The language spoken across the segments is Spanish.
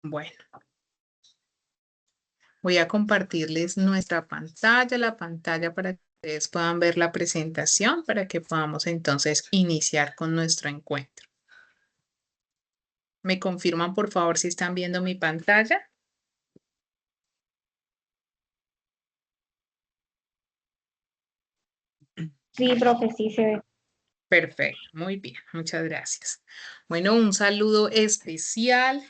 Bueno, voy a compartirles nuestra pantalla, la pantalla para que ustedes puedan ver la presentación, para que podamos entonces iniciar con nuestro encuentro. ¿Me confirman, por favor, si están viendo mi pantalla? Sí, profe, sí se ve. Perfecto, muy bien, muchas gracias. Bueno, un saludo especial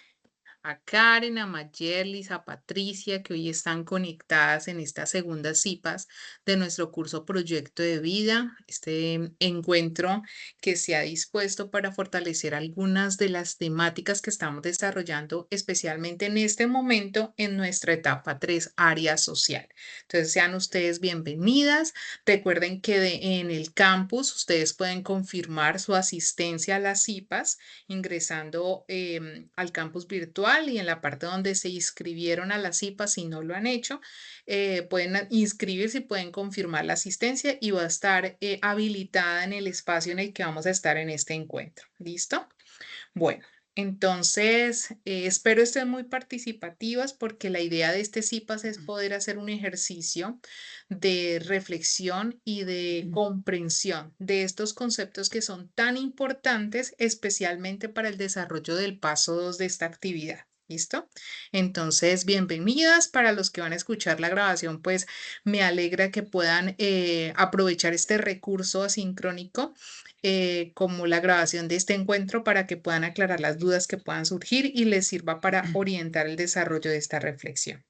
a Karen, a Mayerlis, a Patricia, que hoy están conectadas en estas segundas cipas de nuestro curso Proyecto de Vida, este encuentro que se ha dispuesto para fortalecer algunas de las temáticas que estamos desarrollando, especialmente en este momento en nuestra etapa 3, área social. Entonces, sean ustedes bienvenidas. Recuerden que en el campus ustedes pueden confirmar su asistencia a las cipas ingresando al campus virtual y en la parte donde se inscribieron a la CIPA, si no lo han hecho, pueden inscribirse y pueden confirmar la asistencia y va a estar habilitada en el espacio en el que vamos a estar en este encuentro. ¿Listo? Bueno. Entonces, espero estén muy participativas porque la idea de este CIPAS es poder hacer un ejercicio de reflexión y de comprensión de estos conceptos que son tan importantes, especialmente para el desarrollo del paso 2 de esta actividad. ¿Listo? Entonces, bienvenidas para los que van a escuchar la grabación, pues me alegra que puedan aprovechar este recurso asincrónico como la grabación de este encuentro para que puedan aclarar las dudas que puedan surgir y les sirva para orientar el desarrollo de esta reflexión.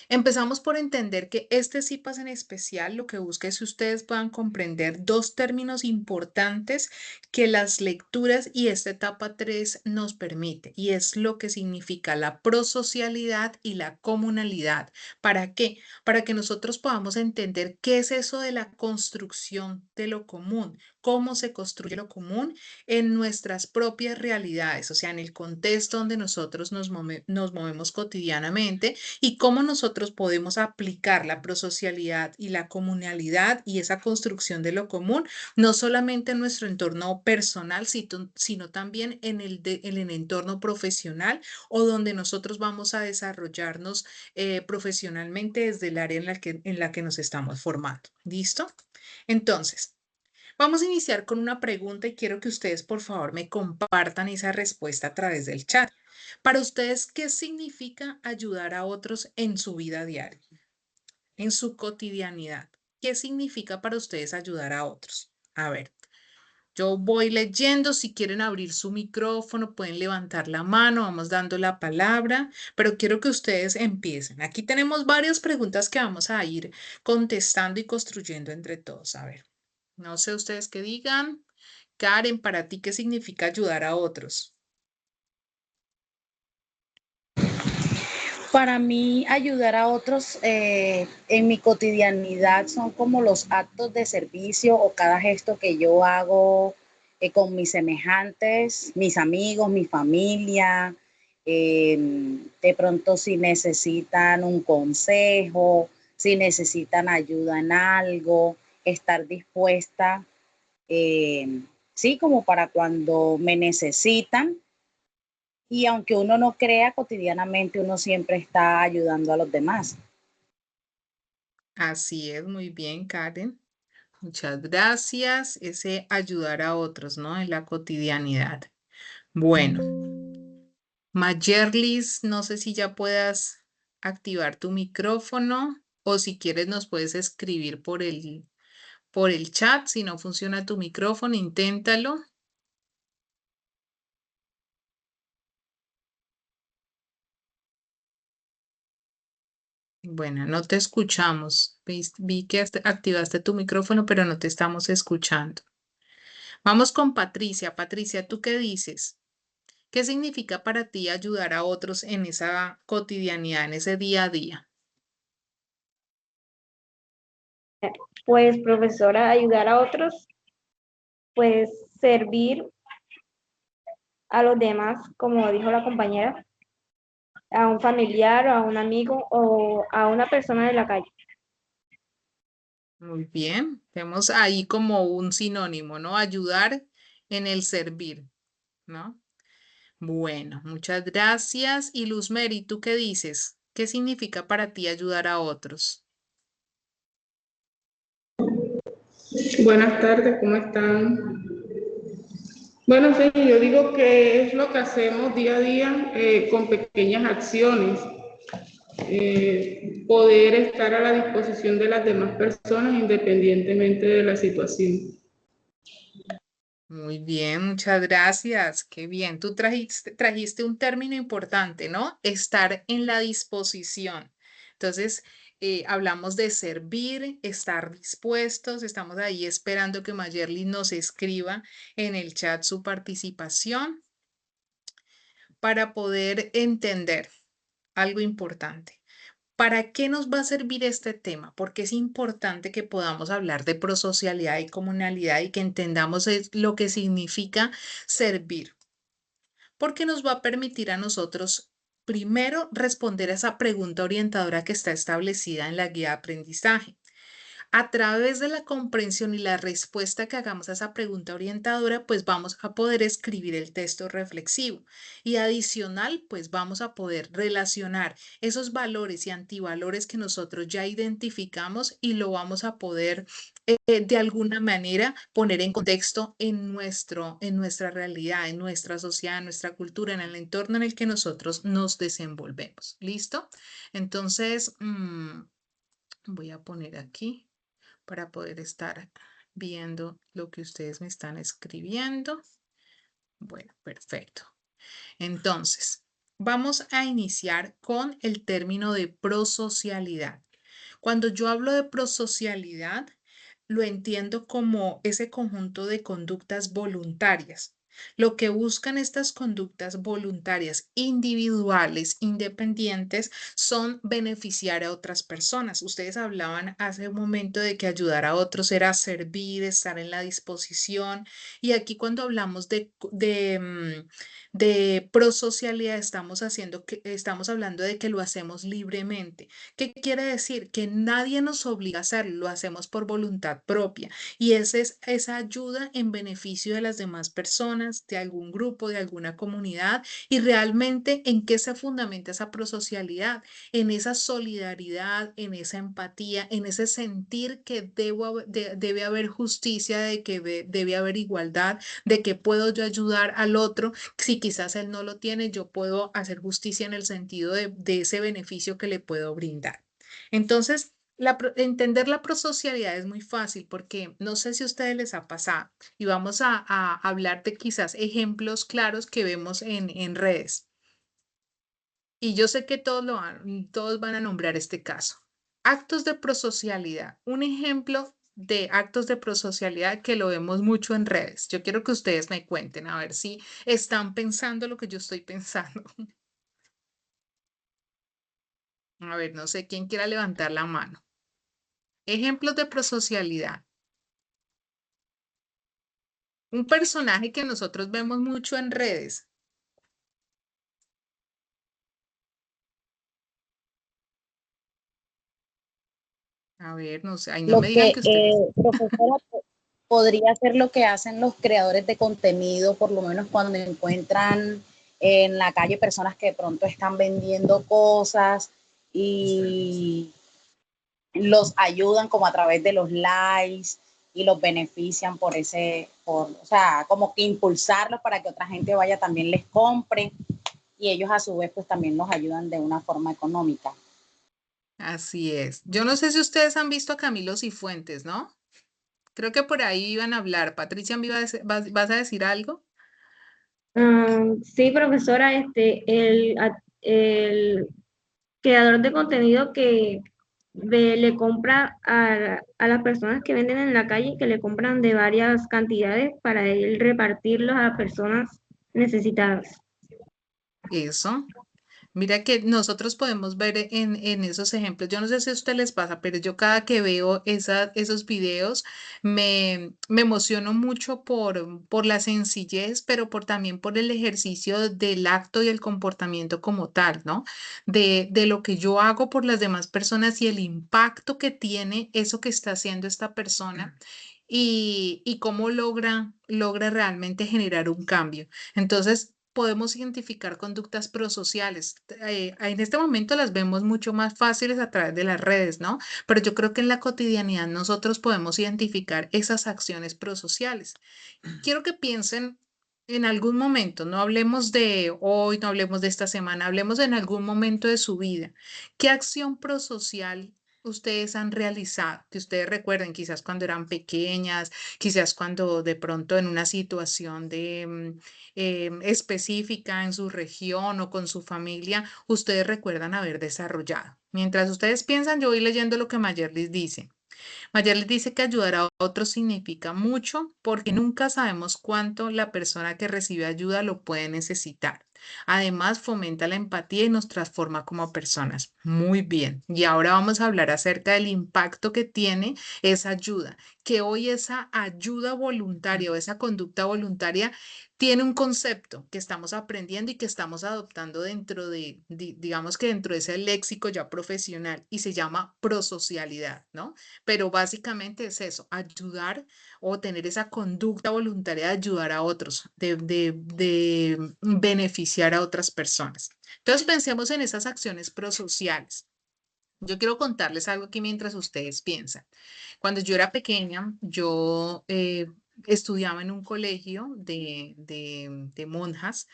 Empezamos por entender que este CIPAS en especial lo que busca es que ustedes puedan comprender dos términos importantes que las lecturas y esta etapa 3 nos permite, y es lo que significa la prosocialidad y la comunalidad. ¿Para qué? Para que nosotros podamos entender qué es eso de la construcción de lo común, cómo se construye lo común en nuestras propias realidades, o sea, en el contexto donde nosotros nos movemos cotidianamente y cómo nosotros podemos aplicar la prosocialidad y la comunalidad y esa construcción de lo común, no solamente en nuestro entorno personal, sino también en el entorno profesional o donde nosotros vamos a desarrollarnos profesionalmente desde el área en la que nos estamos formando. ¿Listo? Entonces, vamos a iniciar con una pregunta y quiero que ustedes, por favor, me compartan esa respuesta a través del chat. Para ustedes, ¿qué significa ayudar a otros en su vida diaria, en su cotidianidad? ¿Qué significa para ustedes ayudar a otros? A ver, yo voy leyendo. Si quieren abrir su micrófono, pueden levantar la mano, vamos dando la palabra, pero quiero que ustedes empiecen. Aquí tenemos varias preguntas que vamos a ir contestando y construyendo entre todos. A ver. No sé ustedes qué digan. Karen, para ti, ¿qué significa ayudar a otros? Para mí, ayudar a otros en mi cotidianidad son como los actos de servicio o cada gesto que yo hago con mis semejantes, mis amigos, mi familia. De pronto, si necesitan un consejo, si necesitan ayuda en algo, estar dispuesta, sí, como para cuando me necesitan. Y aunque uno no crea, cotidianamente uno siempre está ayudando a los demás. Así es, muy bien, Karen. Muchas gracias. Ese ayudar a otros, ¿no? En la cotidianidad. Bueno, Mayerlis, no sé si ya puedas activar tu micrófono o si quieres nos puedes escribir por el chat. Si no funciona tu micrófono, inténtalo. Bueno, no te escuchamos. Vi que activaste tu micrófono, pero no te estamos escuchando. Vamos con Patricia. Patricia, ¿tú qué dices? ¿Qué significa para ti ayudar a otros en esa cotidianidad, en ese día a día? Pues, profesora, ayudar a otros, pues servir a los demás, como dijo la compañera, a un familiar o a un amigo o a una persona de la calle. Muy bien. Vemos ahí como un sinónimo, ¿no? Ayudar en el servir, ¿no? Bueno, muchas gracias. Y Luzmeri, ¿tú qué dices? ¿Qué significa para ti ayudar a otros? Buenas tardes, ¿cómo están? Bueno, sí, yo digo que es lo que hacemos día a día con pequeñas acciones, poder estar a la disposición de las demás personas independientemente de la situación. Muy bien, muchas gracias. Qué bien. Tú trajiste un término importante, ¿no? Estar en la disposición. Entonces, hablamos de servir, estar dispuestos. Estamos ahí esperando que Mayerly nos escriba en el chat su participación para poder entender algo importante. ¿Para qué nos va a servir este tema? Porque es importante que podamos hablar de prosocialidad y comunalidad y que entendamos lo que significa servir, porque nos va a permitir a nosotros primero responder a esa pregunta orientadora que está establecida en la guía de aprendizaje. A través de la comprensión y la respuesta que hagamos a esa pregunta orientadora, pues vamos a poder escribir el texto reflexivo. Y adicional, pues vamos a poder relacionar esos valores y antivalores que nosotros ya identificamos y lo vamos a poder de alguna manera poner en contexto en nuestra realidad, en nuestra sociedad, en nuestra cultura, en el entorno en el que nosotros nos desenvolvemos. ¿Listo? Entonces, voy a poner aquí para poder estar viendo lo que ustedes me están escribiendo. Bueno, perfecto. Entonces, vamos a iniciar con el término de prosocialidad. Cuando yo hablo de prosocialidad, lo entiendo como ese conjunto de conductas voluntarias. Lo que buscan estas conductas voluntarias individuales, independientes, son beneficiar a otras personas. Ustedes hablaban hace un momento de que ayudar a otros era servir, estar en la disposición. Y aquí cuando hablamos de prosocialidad, estamos hablando de que lo hacemos libremente. ¿Qué quiere decir? Que nadie nos obliga a hacerlo, lo hacemos por voluntad propia. Y esa es esa ayuda en beneficio de las demás personas, de algún grupo, de alguna comunidad. Y realmente, ¿en qué se fundamenta esa prosocialidad? En esa solidaridad, en esa empatía, en ese sentir que debe haber justicia, de que debe haber igualdad, de que puedo yo ayudar al otro. Si quizás él no lo tiene, yo puedo hacer justicia en el sentido de ese beneficio que le puedo brindar. Entonces, entender la prosocialidad es muy fácil porque no sé si a ustedes les ha pasado y vamos a hablar de quizás ejemplos claros que vemos en redes. Y yo sé que todos van a nombrar este caso. Actos de prosocialidad. Un ejemplo de actos de prosocialidad que lo vemos mucho en redes. Yo quiero que ustedes me cuenten a ver si están pensando lo que yo estoy pensando. A ver, no sé quién quiera levantar la mano. Ejemplos de prosocialidad. Un personaje que nosotros vemos mucho en redes. A ver, no sé, ay, no Lo me digan que, que ustedes. profesora, podría ser lo que hacen los creadores de contenido, por lo menos cuando encuentran en la calle personas que de pronto están vendiendo cosas y los ayudan como a través de los likes y los benefician o sea, como que impulsarlos para que otra gente vaya también les compre y ellos a su vez pues también los ayudan de una forma económica. Así es. Yo no sé si ustedes han visto a Camilo Cifuentes, ¿no? Creo que por ahí iban a hablar. Patricia, ¿vas a decir algo? Sí, profesora, el creador de contenido que le compra a las personas que venden en la calle, que le compran de varias cantidades para él repartirlos a personas necesitadas. Eso. Mira que nosotros podemos ver en esos ejemplos, yo no sé si a usted les pasa, pero yo cada que veo esos videos me emociono mucho por la sencillez, pero también por el ejercicio del acto y el comportamiento como tal, ¿no? De lo que yo hago por las demás personas y el impacto que tiene eso que está haciendo esta persona. Y cómo logra realmente generar un cambio. Entonces, podemos identificar conductas prosociales. En este momento las vemos mucho más fáciles a través de las redes, ¿no? Pero yo creo que en la cotidianidad nosotros podemos identificar esas acciones prosociales. Quiero que piensen en algún momento, no hablemos de hoy, no hablemos de esta semana, hablemos en algún momento de su vida. ¿Qué acción prosocial ustedes han realizado? Que ustedes recuerden, quizás cuando eran pequeñas, quizás cuando de pronto en una situación específica en su región o con su familia, ustedes recuerdan haber desarrollado. Mientras ustedes piensan, yo voy leyendo lo que Mayer les dice. Mayer les dice que ayudar a otros significa mucho porque nunca sabemos cuánto la persona que recibe ayuda lo puede necesitar. Además, fomenta la empatía y nos transforma como personas. Muy bien. Y ahora vamos a hablar acerca del impacto que tiene esa ayuda, que hoy esa ayuda voluntaria o esa conducta voluntaria tiene un concepto que estamos aprendiendo y que estamos adoptando dentro digamos que dentro de ese léxico ya profesional y se llama prosocialidad, ¿no? Pero básicamente es eso, ayudar o tener esa conducta voluntaria de ayudar a otros, de beneficiar a otras personas. Entonces pensemos en esas acciones prosociales. Yo quiero contarles algo aquí mientras ustedes piensan. Cuando yo era pequeña, yo estudiaba en un colegio de monjas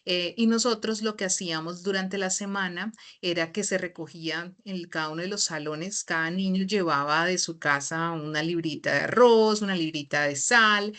y nosotros lo que hacíamos durante la semana era que se recogía en cada uno de los salones, cada niño llevaba de su casa una librita de arroz, una librita de sal,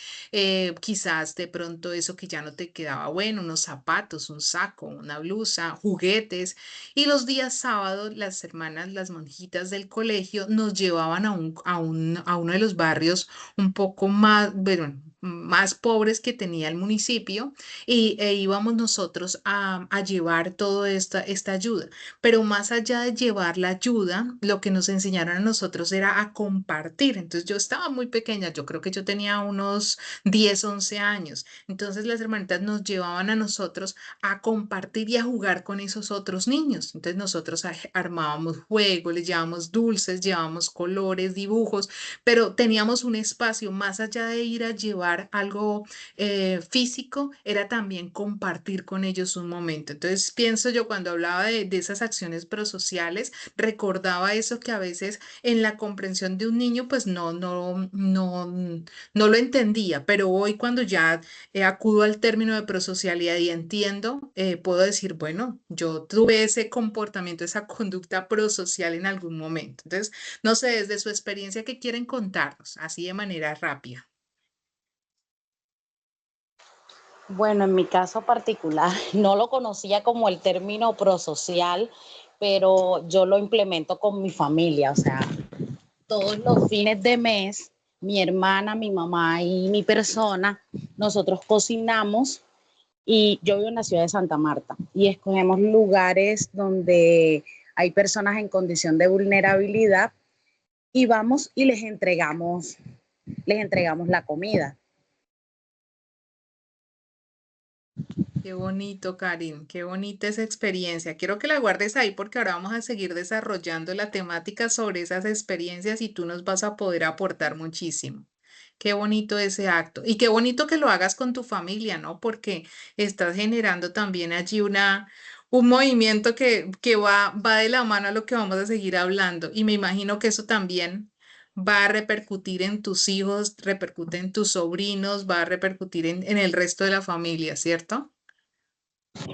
quizás de pronto eso que ya no te quedaba bueno, unos zapatos, un saco, una blusa, juguetes. Y los días sábados, las hermanas, las monjitas del colegio nos llevaban a uno de los barrios un poco más, bueno, más pobres que tenía el municipio e íbamos nosotros a llevar toda esta ayuda. Pero más allá de llevar la ayuda, lo que nos enseñaron a nosotros era a compartir. Entonces yo estaba muy pequeña, yo creo que yo tenía unos 10 11 años. Entonces las hermanitas nos llevaban a nosotros a compartir y a jugar con esos otros niños. Entonces nosotros armábamos juegos, les llevábamos dulces, llevábamos colores, dibujos, pero teníamos un espacio más allá de ir a llevar algo físico, era también compartir con ellos un momento. Entonces pienso yo cuando hablaba de esas acciones prosociales, recordaba eso que a veces en la comprensión de un niño pues no lo entendía, pero hoy cuando ya acudo al término de prosocialidad y entiendo, puedo decir, bueno, yo tuve ese comportamiento, esa conducta prosocial en algún momento. Entonces, no sé, desde su experiencia, ¿qué quieren contarnos? Así de manera rápida. Bueno, en mi caso particular, no lo conocía como el término prosocial, pero yo lo implemento con mi familia. O sea, todos los fines de mes, mi hermana, mi mamá y mi persona, nosotros cocinamos y yo vivo en la ciudad de Santa Marta y escogemos lugares donde hay personas en condición de vulnerabilidad y vamos y les entregamos la comida. Qué bonito, Karin, qué bonita esa experiencia. Quiero que la guardes ahí porque ahora vamos a seguir desarrollando la temática sobre esas experiencias y tú nos vas a poder aportar muchísimo. Qué bonito ese acto. Y qué bonito que lo hagas con tu familia, ¿no? Porque estás generando también allí un movimiento que va de la mano a lo que vamos a seguir hablando. Y me imagino que eso también va a repercutir en tus hijos, repercute en tus sobrinos, va a repercutir en el resto de la familia, ¿cierto?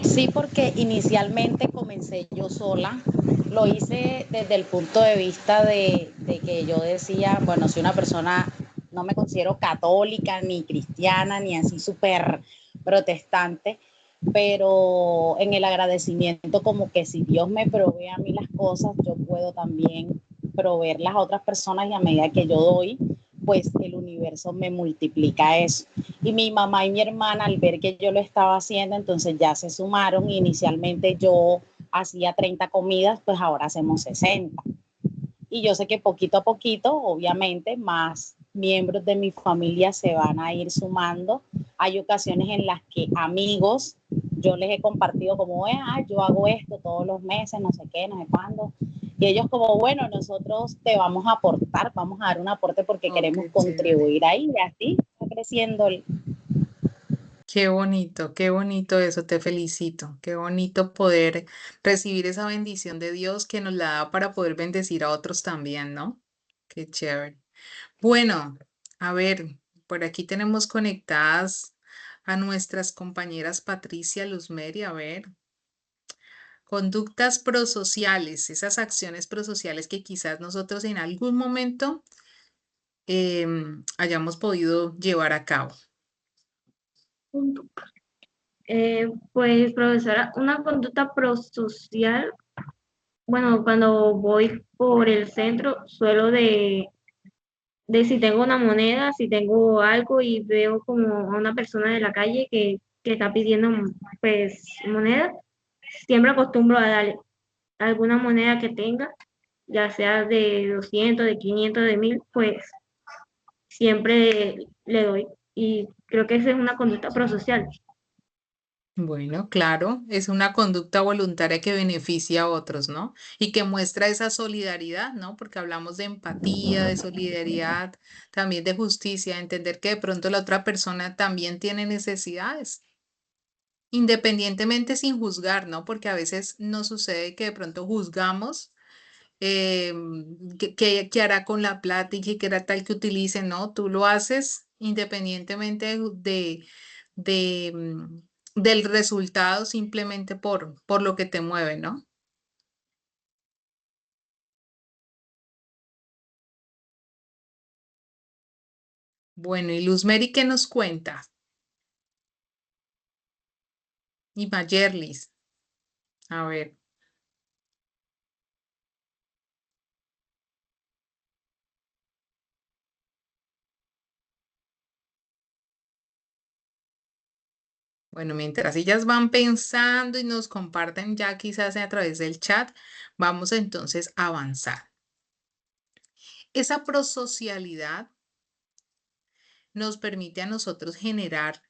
Sí, porque inicialmente comencé yo sola. Lo hice desde el punto de vista de que yo decía, bueno, soy una persona, no me considero católica, ni cristiana, ni así súper protestante, pero en el agradecimiento como que si Dios me provee a mí las cosas, yo puedo también proveerlas a otras personas y a medida que yo doy, pues el universo me multiplica eso. Y mi mamá y mi hermana, al ver que yo lo estaba haciendo, entonces ya se sumaron. Inicialmente yo hacía 30 comidas, pues ahora hacemos 60. Y yo sé que poquito a poquito, obviamente, más miembros de mi familia se van a ir sumando. Hay ocasiones en las que amigos, yo les he compartido como, yo hago esto todos los meses, no sé qué, no sé cuándo. Y ellos como, bueno, nosotros te vamos a aportar, vamos a dar un aporte porque Oh, queremos qué chévere. contribuir ahí y así está creciendo el, qué bonito eso, te felicito. Qué bonito poder recibir esa bendición de Dios que nos la da para poder bendecir a otros también, ¿no? Qué chévere. Bueno, a ver, por aquí tenemos conectadas a nuestras compañeras Patricia Luzmeri, a ver. Conductas prosociales, esas acciones prosociales que quizás nosotros en algún momento hayamos podido llevar a cabo. Pues, profesora, una conducta prosocial, bueno, cuando voy por el centro, suelo de si tengo una moneda, si tengo algo y veo como a una persona de la calle que está pidiendo, pues, moneda, siempre acostumbro a darle alguna moneda que tenga, ya sea de 200, de 500, de 1000, pues siempre le doy. Y creo que esa es una conducta prosocial. Bueno, claro, es una conducta voluntaria que beneficia a otros, ¿no? Y que muestra esa solidaridad, ¿no? Porque hablamos de empatía, de solidaridad, también de justicia, entender que de pronto la otra persona también tiene necesidades, independientemente sin juzgar, ¿no? Porque a veces nos sucede que de pronto juzgamos qué hará con la plata y qué hará tal que utilice, ¿no? Tú lo haces independientemente de, del resultado, simplemente por lo que te mueve, ¿no? Bueno, y Luz Mary, ¿qué nos cuenta? Y Mayerlis, a ver. Bueno, mientras ellas van pensando y nos comparten ya quizás a través del chat, vamos entonces a avanzar. Esa prosocialidad nos permite a nosotros generar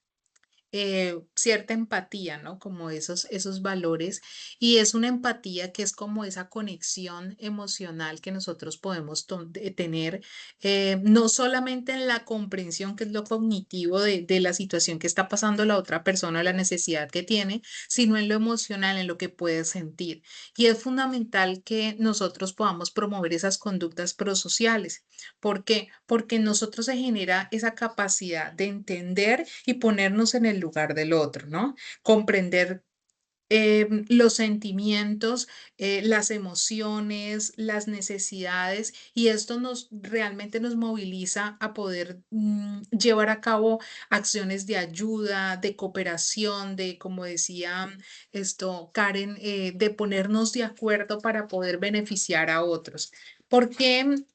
cierta empatía, ¿no? Como esos valores. Y es una empatía que es como esa conexión emocional que nosotros podemos tener, no solamente en la comprensión, que es lo cognitivo de la situación que está pasando la otra persona, la necesidad que tiene, sino en lo emocional, en lo que puede sentir. Y es fundamental que nosotros podamos promover esas conductas prosociales. ¿Por qué? Porque en nosotros se genera esa capacidad de entender y ponernos en el lugar del otro, ¿no? Comprender los sentimientos, las emociones, las necesidades, y esto nos realmente nos moviliza a poder llevar a cabo acciones de ayuda, de cooperación, de, como decía esto, Karen, de ponernos de acuerdo para poder beneficiar a otros. Porque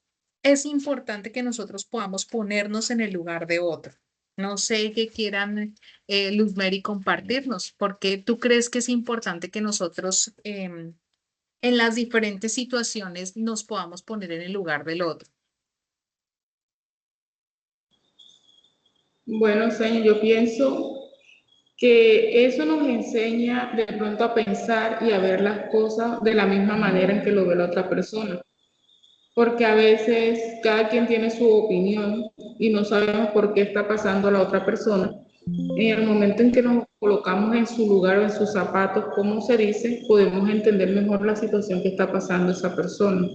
es importante que nosotros podamos ponernos en el lugar de otro. No sé qué quieran Luz Mary, compartirnos, porque tú crees que es importante que nosotros en las diferentes situaciones nos podamos poner en el lugar del otro. Bueno, señor, yo pienso que eso nos enseña de pronto a pensar y a ver las cosas de la misma manera en que lo ve la otra persona, porque a veces cada quien tiene su opinión y no sabemos por qué está pasando a la otra persona. En el momento en que nos colocamos en su lugar o en sus zapatos, como se dice, podemos entender mejor la situación que está pasando esa persona.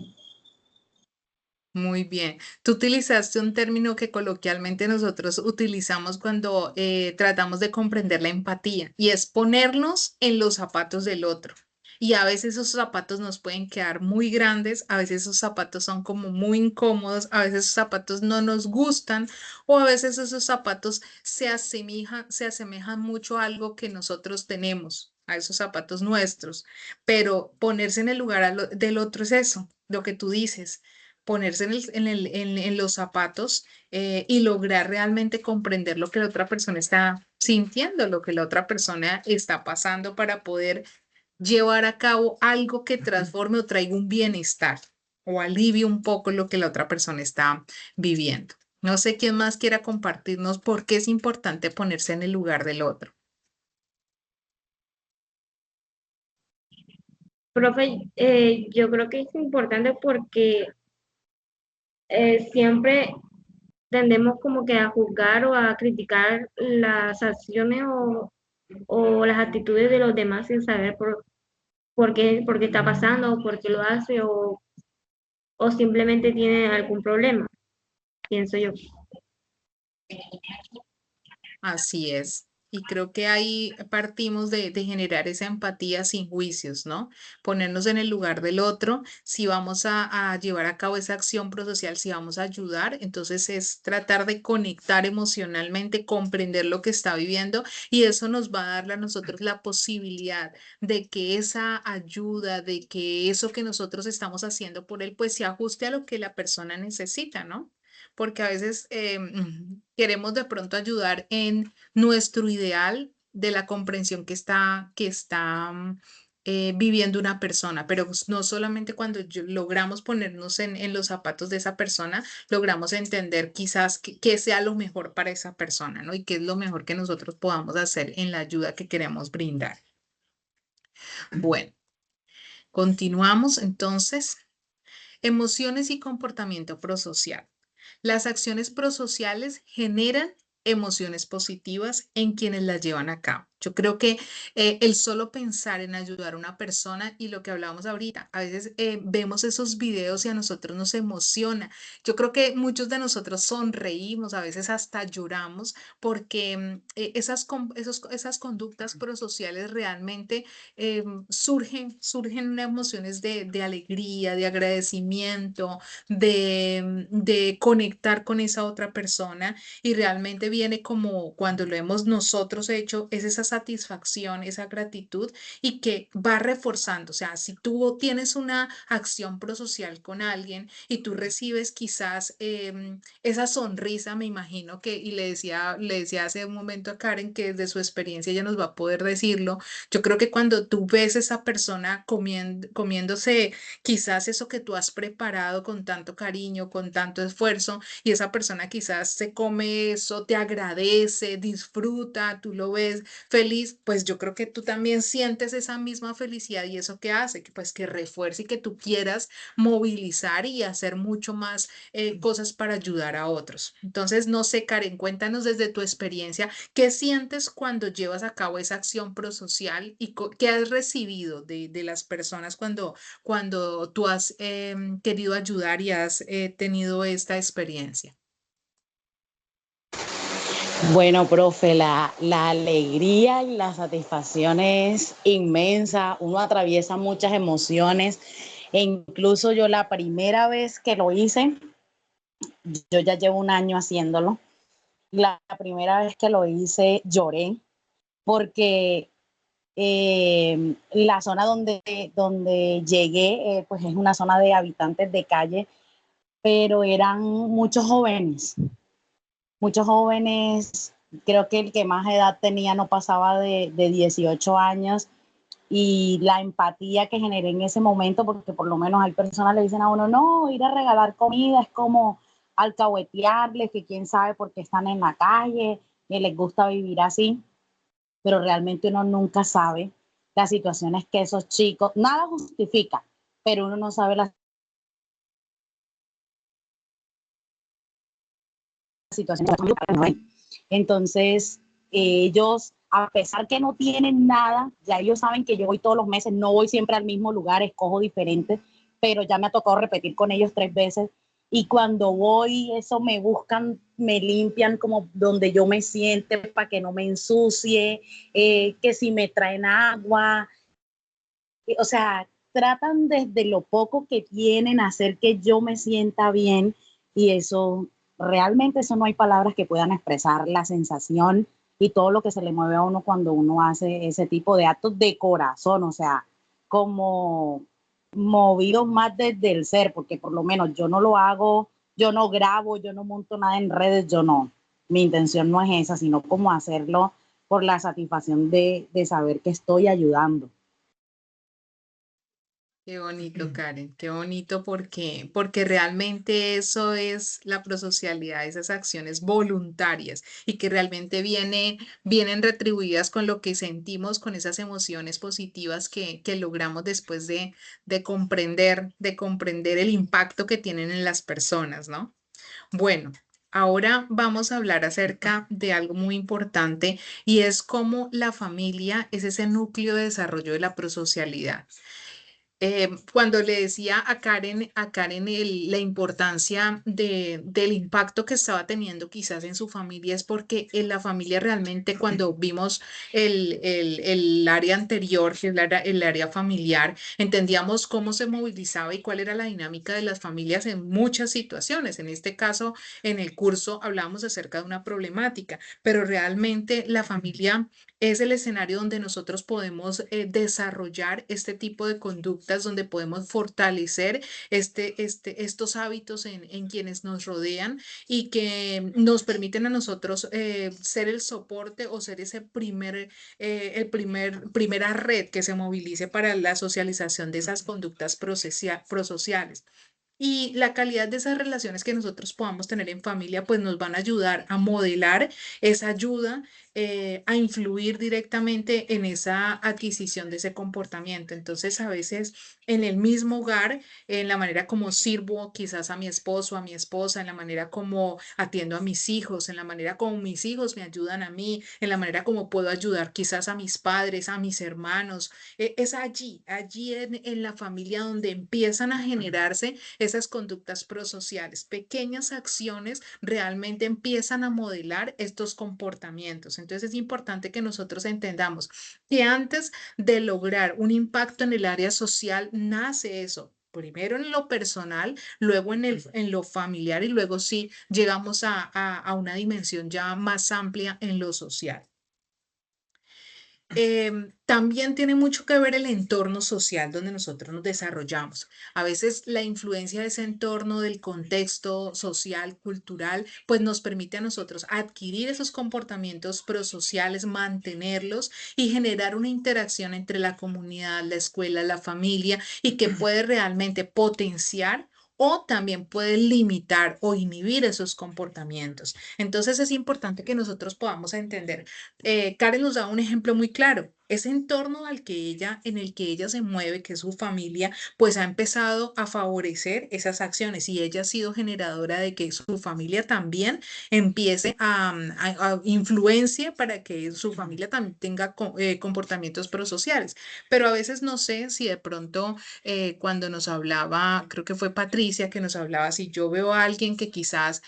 Muy bien. Tú utilizaste un término que coloquialmente nosotros utilizamos cuando tratamos de comprender la empatía, y es ponernos en los zapatos del otro. Y a veces esos zapatos nos pueden quedar muy grandes, a veces esos zapatos son como muy incómodos, a veces esos zapatos no nos gustan, o a veces esos zapatos se asemejan mucho a algo que nosotros tenemos, a esos zapatos nuestros. Pero ponerse en el lugar del otro es eso, lo que tú dices, ponerse en los zapatos y lograr realmente comprender lo que la otra persona está sintiendo, lo que la otra persona está pasando, para poder llevar a cabo algo que transforme o traiga un bienestar o alivie un poco lo que la otra persona está viviendo. No sé quién más quiera compartirnos por qué es importante ponerse en el lugar del otro. Profe, yo creo que es importante porque siempre tendemos como que a juzgar o a criticar las acciones o las actitudes de los demás sin saber por qué está pasando, o por qué lo hace, o simplemente tiene algún problema, pienso yo. Así es. Y creo que ahí partimos de generar esa empatía sin juicios, ¿no? Ponernos en el lugar del otro. Si vamos a llevar a cabo esa acción prosocial, si vamos a ayudar, entonces es tratar de conectar emocionalmente, comprender lo que está viviendo y eso nos va a darle a nosotros la posibilidad de que esa ayuda, de que eso que nosotros estamos haciendo por él, pues se ajuste a lo que la persona necesita, ¿no? Porque a veces queremos de pronto ayudar en nuestro ideal de la comprensión que está viviendo una persona, pero no solamente cuando logramos ponernos en los zapatos de esa persona, logramos entender quizás qué sea lo mejor para esa persona, ¿no? Y qué es lo mejor que nosotros podamos hacer en la ayuda que queremos brindar. Bueno, continuamos entonces. Emociones y comportamiento prosocial. Las acciones prosociales generan emociones positivas en quienes las llevan a cabo. Yo creo que el solo pensar en ayudar a una persona y lo que hablábamos ahorita, a veces vemos esos videos y a nosotros nos emociona. Yo creo que muchos de nosotros sonreímos, a veces hasta lloramos porque esas conductas prosociales realmente surgen emociones de alegría, de agradecimiento, de conectar con esa otra persona y realmente viene como cuando lo hemos nosotros hecho, es esa satisfacción, esa gratitud y que va reforzando. O sea, si tú tienes una acción prosocial con alguien y tú recibes quizás esa sonrisa, me imagino que, y le decía hace un momento a Karen que desde su experiencia ella nos va a poder decirlo. Yo creo que cuando tú ves a esa persona comiéndose quizás eso que tú has preparado con tanto cariño, con tanto esfuerzo, y esa persona quizás se come eso, te agradece, disfruta, tú lo ves feliz, pues yo creo que tú también sientes esa misma felicidad y eso que hace, que pues que refuerce y que tú quieras movilizar y hacer mucho más cosas para ayudar a otros. Entonces, no sé, Karen, cuéntanos desde tu experiencia, ¿qué sientes cuando llevas a cabo esa acción prosocial y qué has recibido de las personas cuando tú has querido ayudar y has tenido esta experiencia? Bueno, profe, la alegría y la satisfacción es inmensa. Uno atraviesa muchas emociones. E incluso yo la primera vez que lo hice, yo ya llevo un año haciéndolo. La primera vez que lo hice lloré porque la zona donde llegué, pues es una zona de habitantes de calle, pero eran muchos jóvenes, creo que el que más edad tenía no pasaba de 18 años y la empatía que generé en ese momento, porque por lo menos hay personas que le dicen a uno, no, ir a regalar comida es como alcahuetearles, que quién sabe por qué están en la calle, que les gusta vivir así, pero realmente uno nunca sabe las situaciones que esos chicos, nada justifica, pero uno no sabe las situaciones. Entonces, ellos, a pesar que no tienen nada, ya ellos saben que yo voy todos los meses, no voy siempre al mismo lugar, escojo diferente, pero ya me ha tocado repetir con ellos 3 veces. Y cuando voy, eso me buscan, me limpian como donde yo me siente para que no me ensucie, que si me traen agua, o sea, tratan desde lo poco que tienen hacer que yo me sienta bien y eso, realmente eso no hay palabras que puedan expresar la sensación y todo lo que se le mueve a uno cuando uno hace ese tipo de actos de corazón, o sea, como movidos más desde el ser, porque por lo menos yo no lo hago, yo no grabo, yo no monto nada en redes, yo no. Mi intención no es esa, sino como hacerlo por la satisfacción de saber que estoy ayudando. Qué bonito, Karen, qué bonito porque realmente eso es la prosocialidad, esas acciones voluntarias y que realmente vienen retribuidas con lo que sentimos, con esas emociones positivas que logramos después de comprender el impacto que tienen en las personas, ¿no? Bueno. Ahora vamos a hablar acerca de algo muy importante y es cómo la familia es ese núcleo de desarrollo de la prosocialidad. Cuando le decía a Karen la importancia del impacto que estaba teniendo quizás en su familia, es porque en la familia realmente cuando vimos el área anterior, que es el área familiar, entendíamos cómo se movilizaba y cuál era la dinámica de las familias en muchas situaciones. En este caso, en el curso hablábamos acerca de una problemática, pero realmente la familia es el escenario donde nosotros podemos desarrollar este tipo de conductas, donde podemos fortalecer estos hábitos en quienes nos rodean y que nos permiten a nosotros ser el soporte o ser ese primera red que se movilice para la socialización de esas conductas prosociales. Y la calidad de esas relaciones que nosotros podamos tener en familia, pues nos van a ayudar a modelar esa ayuda, a influir directamente en esa adquisición de ese comportamiento. Entonces, a veces en el mismo hogar, en la manera como sirvo quizás a mi esposo, a mi esposa, en la manera como atiendo a mis hijos, en la manera como mis hijos me ayudan a mí, en la manera como puedo ayudar quizás a mis padres, a mis hermanos, es allí en la familia donde empiezan a generarse esas conductas prosociales. Pequeñas acciones realmente empiezan a modelar estos comportamientos. Entonces es importante que nosotros entendamos que antes de lograr un impacto en el área social, nace eso. Primero en lo personal, luego en lo familiar y luego sí llegamos a una dimensión ya más amplia en lo social. También tiene mucho que ver el entorno social donde nosotros nos desarrollamos. A veces la influencia de ese entorno, del contexto social, cultural, pues nos permite a nosotros adquirir esos comportamientos prosociales, mantenerlos y generar una interacción entre la comunidad, la escuela, la familia y que puede realmente potenciar o también puede limitar o inhibir esos comportamientos. Entonces es importante que nosotros podamos entender. Karen nos da un ejemplo muy claro. Ese entorno en el que ella se mueve, que es su familia, pues ha empezado a favorecer esas acciones y ella ha sido generadora de que su familia también empiece a influencia para que su familia también tenga comportamientos prosociales. Pero a veces no sé si de pronto cuando nos hablaba, creo que fue Patricia que nos hablaba, si yo veo a alguien que quizás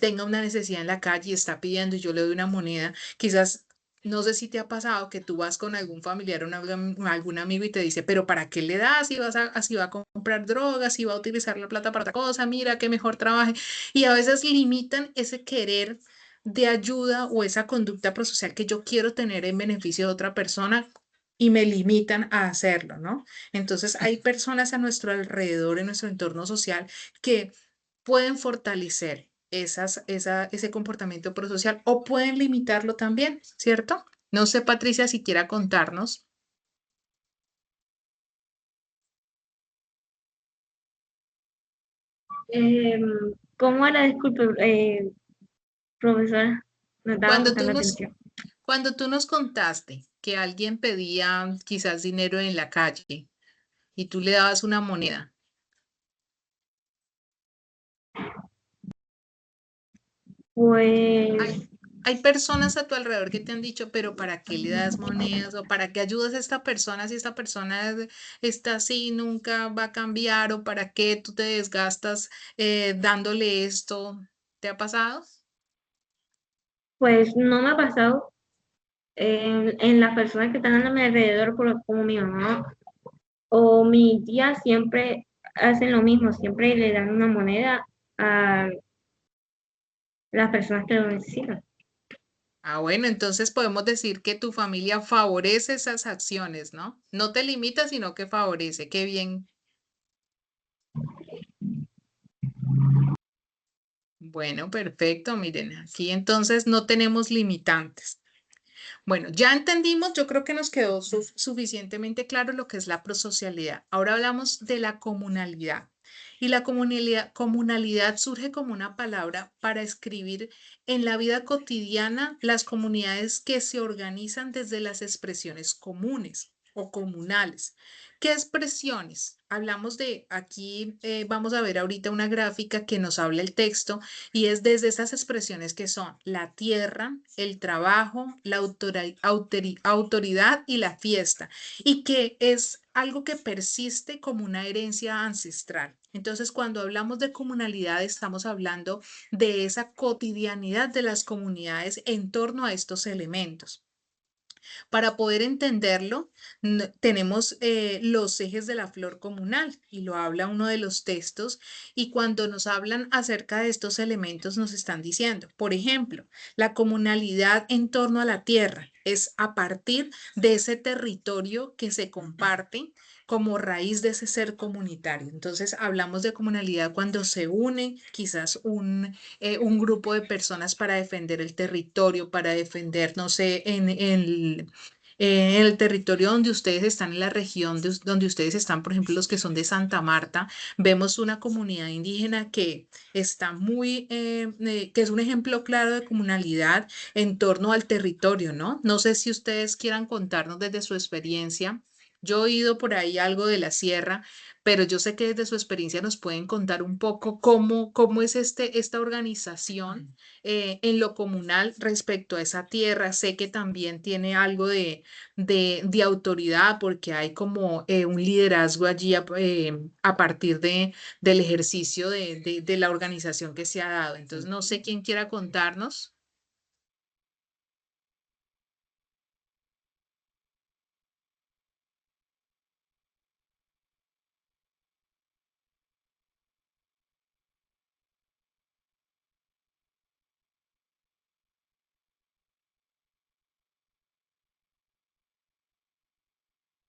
tenga una necesidad en la calle y está pidiendo y yo le doy una moneda. Quizás, no sé si te ha pasado que tú vas con algún familiar o algún amigo y te dice, pero ¿para qué le das? Si va a comprar drogas, si va a utilizar la plata para otra cosa, mira que mejor trabaje. Y a veces limitan ese querer de ayuda o esa conducta prosocial que yo quiero tener en beneficio de otra persona y me limitan a hacerlo, ¿no? Entonces hay personas a nuestro alrededor, en nuestro entorno social, que pueden fortalecer ese comportamiento prosocial o pueden limitarlo también, ¿cierto? No sé, Patricia, si quiera contarnos. Em, ¿Cómo era? Disculpe, profesora, no estaba Cuando tú prestando nos, atención. cuando tú nos contaste que alguien pedía quizás dinero en la calle y tú le dabas una moneda, hay, Pues, hay personas a tu alrededor que te han dicho, pero ¿para qué le das monedas o para qué ayudas a esta persona si esta persona está así, nunca va a cambiar o para qué tú te desgastas dándole esto? ¿Te ha pasado? pues no me ha pasado en las personas que están a mi alrededor, como mi mamá o mi tía, siempre hacen lo mismo, siempre le dan una moneda a las personas que lo necesitan. Ah, bueno, entonces podemos decir que tu familia favorece esas acciones, ¿no? No te limita, sino que favorece. Qué bien. Bueno, perfecto. Miren, aquí entonces no tenemos limitantes. Bueno, ya entendimos, yo creo que nos quedó suficientemente claro lo que es la prosocialidad. Ahora hablamos de la comunalidad. Y la comunalidad surge como una palabra para escribir en la vida cotidiana las comunidades que se organizan desde las expresiones comunes o comunales. ¿Qué expresiones? Hablamos de, aquí vamos a ver ahorita una gráfica que nos habla el texto y es desde esas expresiones que son la tierra, el trabajo, la autoridad y la fiesta, y que es algo que persiste como una herencia ancestral. Entonces, cuando hablamos de comunalidad, estamos hablando de esa cotidianidad de las comunidades en torno a estos elementos. Para poder entenderlo, tenemos los ejes de la flor comunal y lo habla uno de los textos y cuando nos hablan acerca de estos elementos nos están diciendo, por ejemplo, la comunalidad en torno a la tierra es a partir de ese territorio que se comparte como raíz de ese ser comunitario. Entonces, hablamos de comunalidad cuando se une quizás un grupo de personas para defender el territorio, para defender, no sé, en el territorio donde ustedes están, en la región donde ustedes están, por ejemplo, los que son de Santa Marta, vemos una comunidad indígena que está que es un ejemplo claro de comunalidad en torno al territorio, ¿no? No sé si ustedes quieran contarnos desde su experiencia. Yo he oído por ahí algo de la sierra, pero yo sé que desde su experiencia nos pueden contar un poco cómo es esta organización en lo comunal respecto a esa tierra. Sé que también tiene algo de autoridad porque hay como un liderazgo allí a partir del ejercicio de la organización que se ha dado. Entonces, no sé quién quiera contarnos.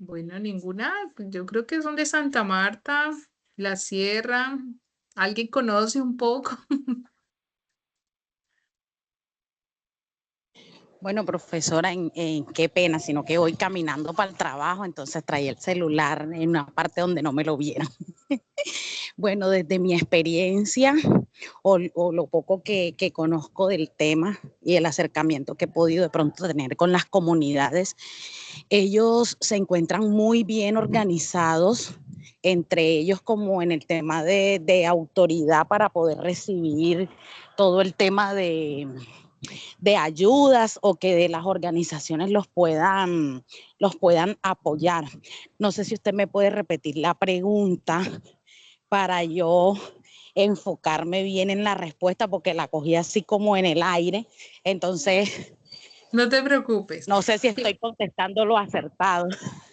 Bueno, ninguna. Yo creo que son de Santa Marta, la Sierra. ¿Alguien conoce un poco? Bueno, profesora, qué pena, sino que voy caminando para el trabajo, entonces traía el celular en una parte donde no me lo vieron. Bueno, desde mi experiencia o lo poco que conozco del tema y el acercamiento que he podido de pronto tener con las comunidades, ellos se encuentran muy bien organizados, entre ellos como en el tema de autoridad para poder recibir todo el tema de ayudas o que de las organizaciones los puedan apoyar. No sé si usted me puede repetir la pregunta para yo enfocarme bien en la respuesta porque la cogí así como en el aire. Entonces, No te preocupes. no sé si estoy contestando lo acertado.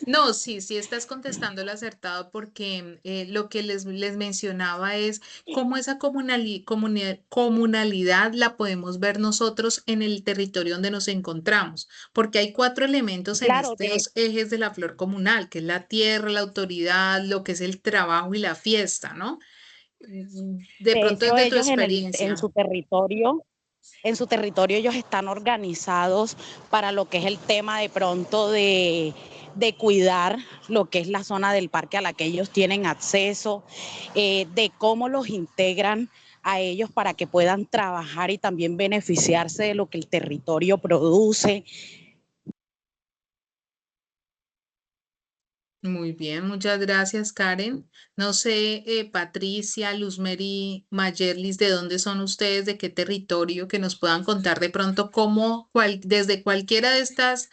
No, sí, sí estás contestando el acertado porque lo que les mencionaba es cómo esa comunalidad la podemos ver nosotros en el territorio donde nos encontramos, porque hay cuatro elementos en Claro, estos ejes de la flor comunal, que es la tierra, la autoridad, lo que es el trabajo y la fiesta, ¿no? De de pronto hecho desde tu ellos experiencia. en su territorio ellos están organizados para lo que es el tema de pronto de cuidar lo que es la zona del parque a la que ellos tienen acceso, de cómo los integran a ellos para que puedan trabajar y también beneficiarse de lo que el territorio produce. Muy bien, muchas gracias, Karen. No sé, Patricia, Luzmeri, Mayerlis, ¿de dónde son ustedes? ¿De qué territorio? Que nos puedan contar de pronto desde cualquiera de estas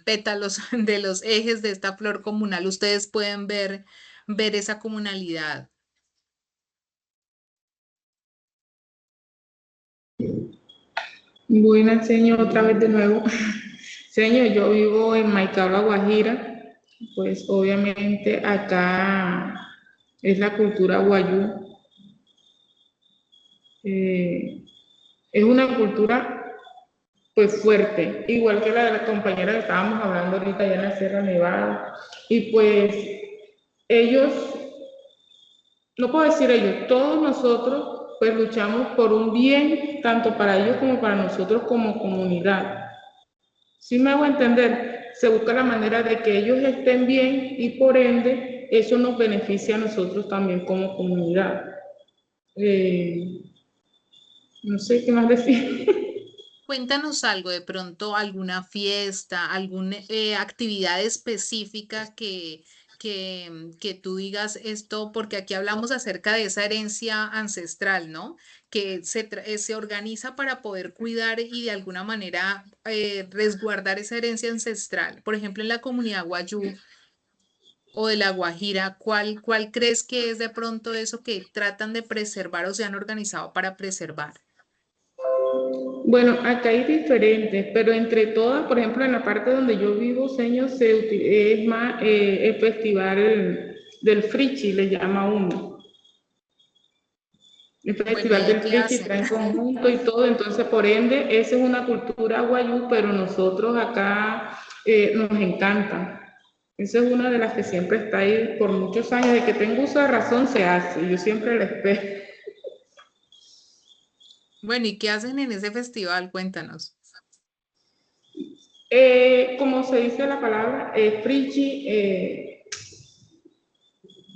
pétalos de los ejes de esta flor comunal, ustedes pueden ver esa comunalidad. Buenas, señor, otra vez de nuevo. Señor, yo vivo en Maicao, Guajira, pues obviamente acá es la cultura guayú. Es una cultura pues fuerte, igual que la de la compañera que estábamos hablando ahorita allá en la Sierra Nevada. Y pues ellos, no puedo decir ellos, todos nosotros pues luchamos por un bien tanto para ellos como para nosotros como comunidad. Si me hago entender, se busca la manera de que ellos estén bien y por ende eso nos beneficia a nosotros también como comunidad. No sé qué más decir. Cuéntanos algo, de pronto alguna fiesta, alguna actividad específica que tú digas esto, porque aquí hablamos acerca de esa herencia ancestral, ¿no? Que se organiza para poder cuidar y de alguna manera resguardar esa herencia ancestral. Por ejemplo, en la comunidad Wayuu o de la Guajira, ¿cuál crees que es de pronto eso que tratan de preservar o se han organizado para preservar? Bueno, acá hay diferentes, pero entre todas, por ejemplo, en la parte donde yo vivo, señor, es más el festival del Frichi, le llama uno. El Bueno, ¿y festival ahí del qué Frichi hacen? trae en conjunto y todo, entonces por ende, esa es una cultura guayú, pero nosotros acá nos encanta. Esa es una de las que siempre está ahí por muchos años, de que tengo uso de razón se hace, y yo siempre la espero. Bueno, ¿y qué hacen en ese festival? Cuéntanos. Como se dice la palabra, Frichi,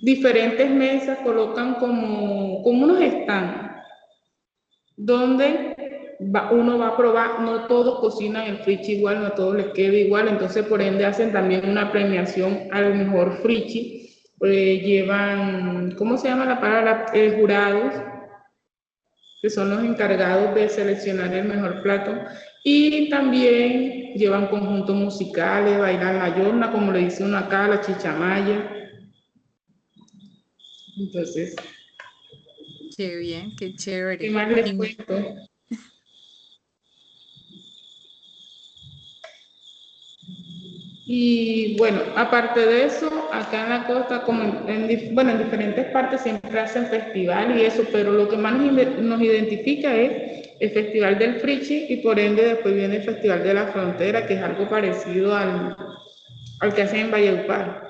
diferentes mesas colocan como unos stands donde uno va a probar, no todos cocinan el frichi igual, no a todos les queda igual, entonces por ende hacen también una premiación al mejor frichi, llevan, ¿cómo se llama la palabra? Jurados, que son los encargados de seleccionar el mejor plato, y también llevan conjuntos musicales, bailan la yorna, como le dice uno acá, la chichamaya, entonces, Qué bien, qué ¿qué chévere. más les cuento? Y bueno, aparte de eso, acá en la costa, como bueno, en diferentes partes siempre hacen festival y eso, pero lo que más nos identifica es el Festival del Frichi y por ende después viene el Festival de la Frontera, que es algo parecido al que hacen en Valledupar.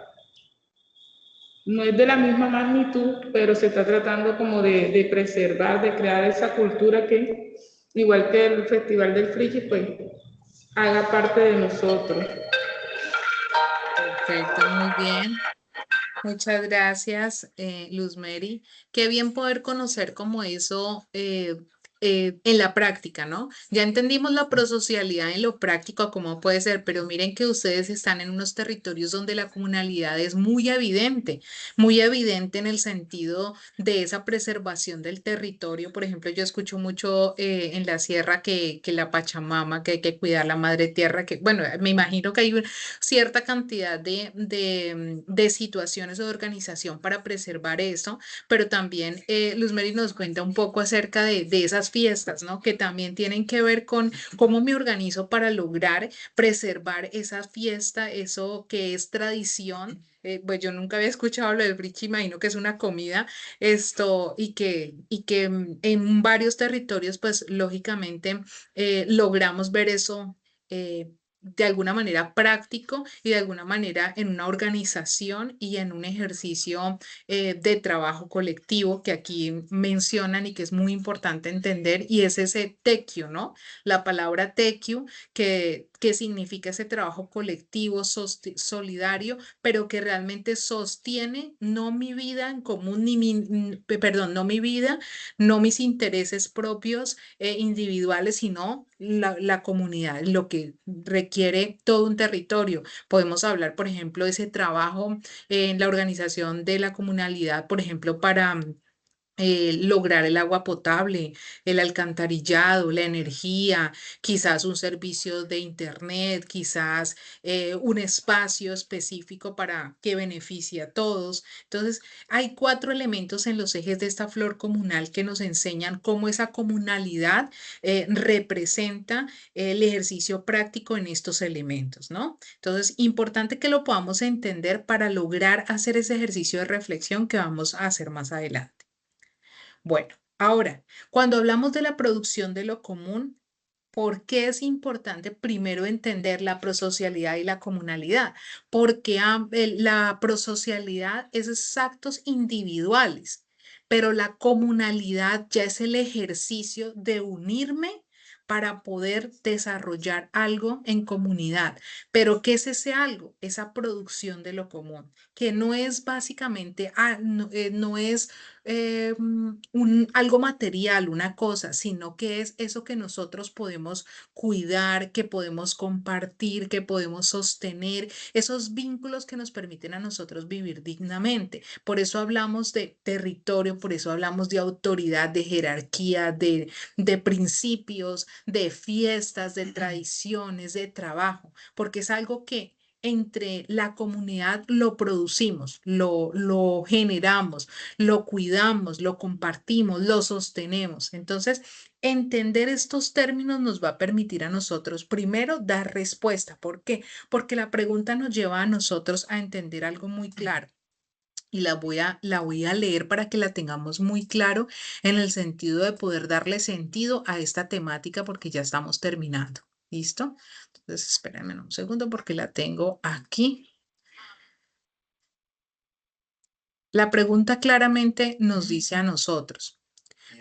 No es de la misma magnitud, pero se está tratando como de preservar, de crear esa cultura que, igual que el Festival del Frichi, pues haga parte de nosotros. Perfecto, muy bien. Muchas gracias, Luz Mary. Qué bien poder conocer como eso en la práctica, ¿no? Ya entendimos la prosocialidad en lo práctico, cómo puede ser, pero miren que ustedes están en unos territorios donde la comunalidad es muy evidente en el sentido de esa preservación del territorio. Por ejemplo, yo escucho mucho en la sierra que la Pachamama, que hay que cuidar la madre tierra, que bueno, me imagino que hay cierta cantidad de situaciones o de organización para preservar eso, pero también Luz Mary nos cuenta un poco acerca de esas fiestas, ¿no? Que también tienen que ver con cómo me organizo para lograr preservar esa fiesta, eso que es tradición. Pues yo nunca había escuchado lo del brichi, imagino que es una comida, y que en varios territorios, pues lógicamente logramos ver eso de alguna manera práctico y de alguna manera en una organización y en un ejercicio de trabajo colectivo que aquí mencionan y que es muy importante entender y es ese tequio, ¿no? La palabra tequio que significa ese trabajo colectivo, solidario, pero que realmente sostiene no mi vida en común, perdón, no mi vida, no mis intereses propios individuales, sino la comunidad, lo que requiere todo un territorio. Podemos hablar, por ejemplo, de ese trabajo en la organización de la comunalidad, por ejemplo, para lograr el agua potable, el alcantarillado, la energía, quizás un servicio de internet, quizás un espacio específico para que beneficie a todos. Entonces, hay cuatro elementos en los ejes de esta flor comunal que nos enseñan cómo esa comunalidad representa el ejercicio práctico en estos elementos, ¿no? Entonces, importante que lo podamos entender para lograr hacer ese ejercicio de reflexión que vamos a hacer más adelante. Bueno, ahora, cuando hablamos de la producción de lo común, ¿por qué es importante primero entender la prosocialidad y la comunalidad? Porque la prosocialidad es actos individuales, pero la comunalidad ya es el ejercicio de unirme para poder desarrollar algo en comunidad. Pero ¿qué es ese algo? Esa producción de lo común, que no es básicamente, no es algo material, una cosa, sino que es eso que nosotros podemos cuidar, que podemos compartir, que podemos sostener, esos vínculos que nos permiten a nosotros vivir dignamente. Por eso hablamos de territorio, por eso hablamos de autoridad, de jerarquía, de principios, de fiestas, de tradiciones, de trabajo, porque es algo que entre la comunidad lo producimos, lo generamos, lo cuidamos, lo compartimos, lo sostenemos. Entonces, entender estos términos nos va a permitir a nosotros, primero, dar respuesta. ¿Por qué? Porque la pregunta nos lleva a nosotros a entender algo muy claro. Y la voy a leer para que la tengamos muy claro en el sentido de poder darle sentido a esta temática porque ya estamos terminando. ¿Listo? Entonces, espérenme un segundo porque la tengo aquí. La pregunta claramente nos dice a nosotros.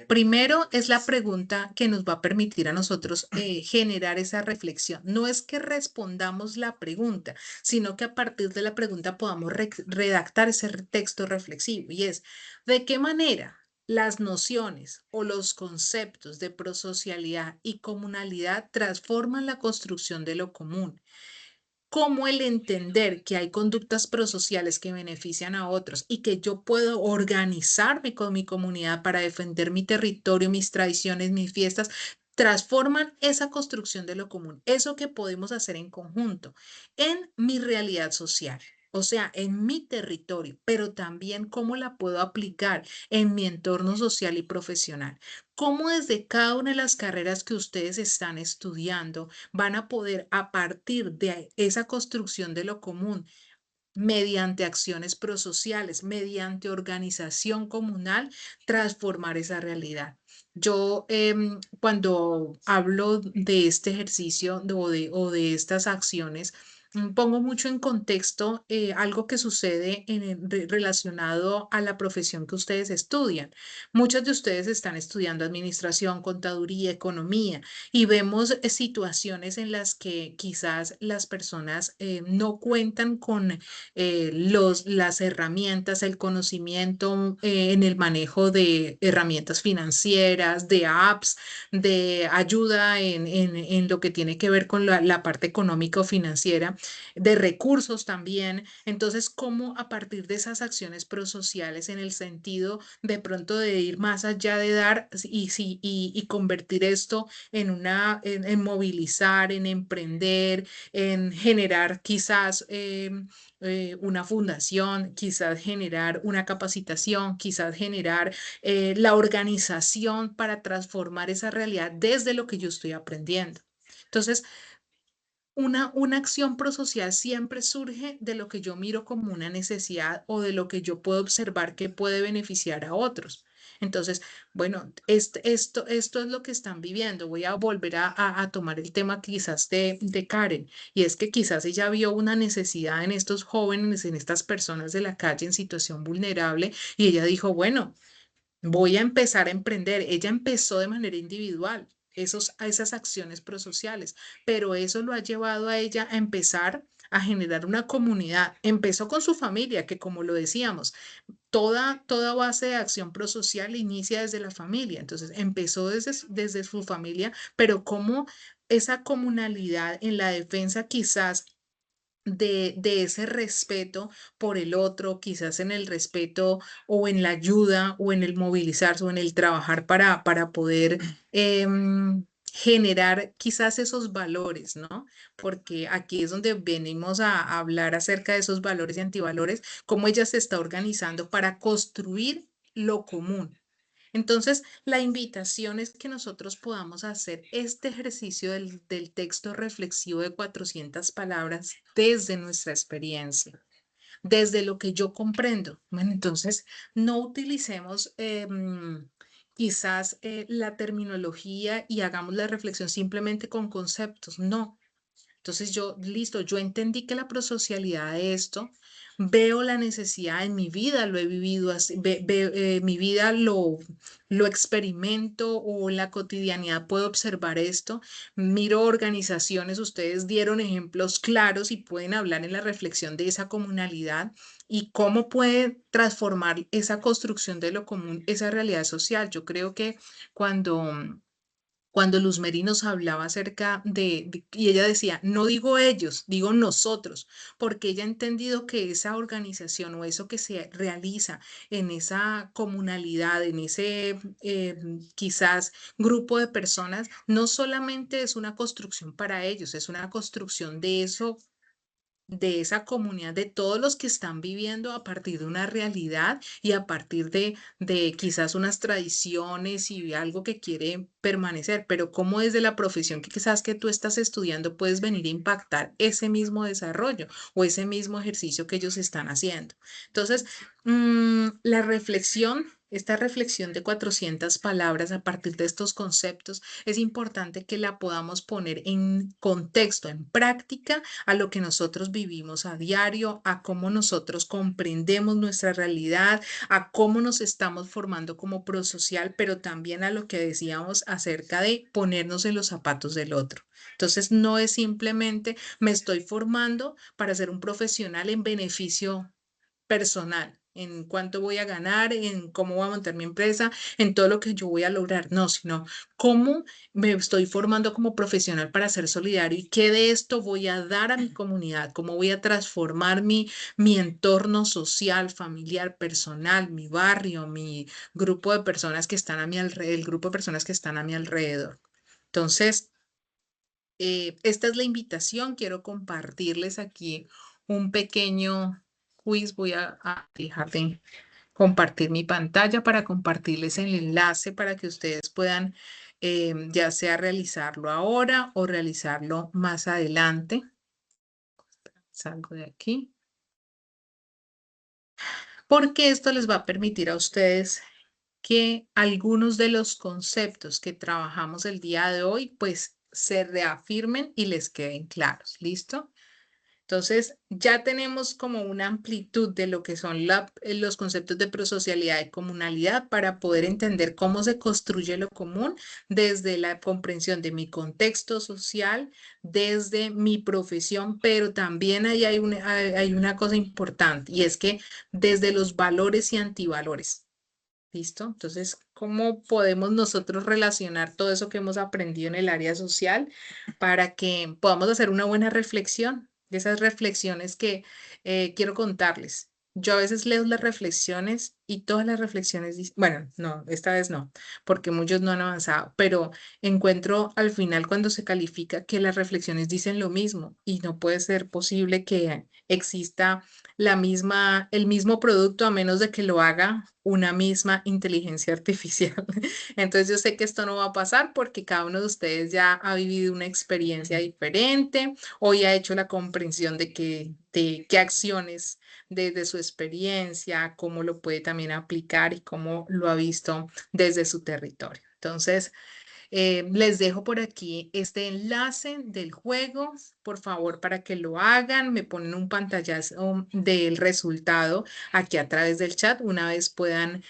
Primero es la pregunta que nos va a permitir a nosotros generar esa reflexión. No es que respondamos la pregunta, sino que a partir de la pregunta podamos redactar ese texto reflexivo. Y es, ¿de qué manera las nociones o los conceptos de prosocialidad y comunalidad transforman la construcción de lo común? Cómo el entender que hay conductas prosociales que benefician a otros y que yo puedo organizarme con mi comunidad para defender mi territorio, mis tradiciones, mis fiestas, transforman esa construcción de lo común, eso que podemos hacer en conjunto, en mi realidad social. O sea, en mi territorio, pero también cómo la puedo aplicar en mi entorno social y profesional. Cómo desde cada una de las carreras que ustedes están estudiando, van a poder, a partir de esa construcción de lo común, mediante acciones prosociales, mediante organización comunal, transformar esa realidad. Yo cuando hablo de este ejercicio o de estas acciones, pongo mucho en contexto algo que sucede relacionado a la profesión que ustedes estudian. Muchos de ustedes están estudiando administración, contaduría, economía y vemos situaciones en las que quizás las personas no cuentan con las herramientas, el conocimiento en el manejo de herramientas financieras, de apps, de ayuda en lo que tiene que ver con la parte económica o financiera, de recursos también. Entonces, ¿cómo a partir de esas acciones prosociales en el sentido de pronto de ir más allá de dar y convertir esto en movilizar, en emprender, en generar quizás una fundación, quizás generar una capacitación, quizás generar la organización para transformar esa realidad desde lo que yo estoy aprendiendo? Entonces, una acción prosocial siempre surge de lo que yo miro como una necesidad o de lo que yo puedo observar que puede beneficiar a otros. Entonces, bueno, esto es lo que están viviendo. Voy a volver a tomar el tema quizás de Karen, y es que quizás ella vio una necesidad en estos jóvenes, en estas personas de la calle en situación vulnerable, y ella dijo, bueno, voy a empezar a emprender. Ella empezó de manera individual, esas acciones prosociales, pero eso lo ha llevado a ella a empezar a generar una comunidad. Empezó con su familia, que como lo decíamos, toda base de acción prosocial inicia desde la familia. Entonces, empezó desde su familia, pero como esa comunalidad en la defensa quizás de ese respeto por el otro, quizás en el respeto o en la ayuda o en el movilizarse o en el trabajar para poder generar quizás esos valores, ¿no? Porque aquí es donde venimos a hablar acerca de esos valores y antivalores, cómo ella se está organizando para construir lo común. Entonces, la invitación es que nosotros podamos hacer este ejercicio del texto reflexivo de 400 palabras desde nuestra experiencia, desde lo que yo comprendo. Bueno, entonces, no utilicemos quizás la terminología y hagamos la reflexión simplemente con conceptos. No. Entonces, listo, yo entendí que la prosocialidad de esto. veo la necesidad en mi vida, lo he vivido así, mi vida lo experimento o en la cotidianidad puedo observar esto, miro organizaciones, ustedes dieron ejemplos claros y pueden hablar en la reflexión de esa comunalidad y cómo puede transformar esa construcción de lo común, esa realidad social. Yo creo que cuando Luz Meri nos hablaba acerca y ella decía, no digo ellos, digo nosotros, porque ella ha entendido que esa organización o eso que se realiza en esa comunalidad, en ese quizás grupo de personas, no solamente es una construcción para ellos, es una construcción de eso, de esa comunidad, de todos los que están viviendo a partir de una realidad y a partir de quizás unas tradiciones y algo que quiere permanecer, pero cómo desde la profesión que quizás que tú estás estudiando puedes venir a impactar ese mismo desarrollo o ese mismo ejercicio que ellos están haciendo. Entonces, la reflexión, esta reflexión de 400 palabras a partir de estos conceptos, es importante que la podamos poner en contexto, en práctica a lo que nosotros vivimos a diario, a cómo nosotros comprendemos nuestra realidad, a cómo nos estamos formando como prosocial, pero también a lo que decíamos acerca de ponernos en los zapatos del otro. Entonces, no es simplemente me estoy formando para ser un profesional en beneficio personal, en cuánto voy a ganar, en cómo voy a montar mi empresa, en todo lo que yo voy a lograr, no, sino cómo me estoy formando como profesional para ser solidario y qué de esto voy a dar a mi comunidad, cómo voy a transformar mi entorno social, familiar, personal, mi barrio, mi grupo de personas que están a mi alrededor, el grupo de personas que están a mi alrededor. Entonces, esta es la invitación. Quiero compartirles aquí un pequeño quiz. Voy a dejar de compartir mi pantalla para compartirles el enlace para que ustedes puedan ya sea realizarlo ahora o realizarlo más adelante. Salgo de aquí. Porque esto les va a permitir a ustedes que algunos de los conceptos que trabajamos el día de hoy, pues se reafirmen y les queden claros. ¿Listo? Entonces, ya tenemos como una amplitud de lo que son los conceptos de prosocialidad y comunalidad para poder entender cómo se construye lo común desde la comprensión de mi contexto social, desde mi profesión, pero también ahí hay una cosa importante y es que desde los valores y antivalores. ¿Listo? Entonces, ¿cómo podemos nosotros relacionar todo eso que hemos aprendido en el área social para que podamos hacer una buena reflexión? De esas reflexiones que quiero contarles. Yo a veces leo las reflexiones y todas las reflexiones, bueno, no, esta vez no, porque muchos no han avanzado, pero encuentro al final cuando se califica que las reflexiones dicen lo mismo y no puede ser posible que exista el mismo producto a menos de que lo haga una misma inteligencia artificial. Entonces yo sé que esto no va a pasar porque cada uno de ustedes ya ha vivido una experiencia diferente o ya ha hecho la comprensión de qué acciones desde su experiencia, cómo lo puede también aplicar y cómo lo ha visto desde su territorio. Entonces, les dejo por aquí este enlace del juego, por favor, para que lo hagan. Me ponen un pantallazo del resultado aquí a través del chat una vez puedan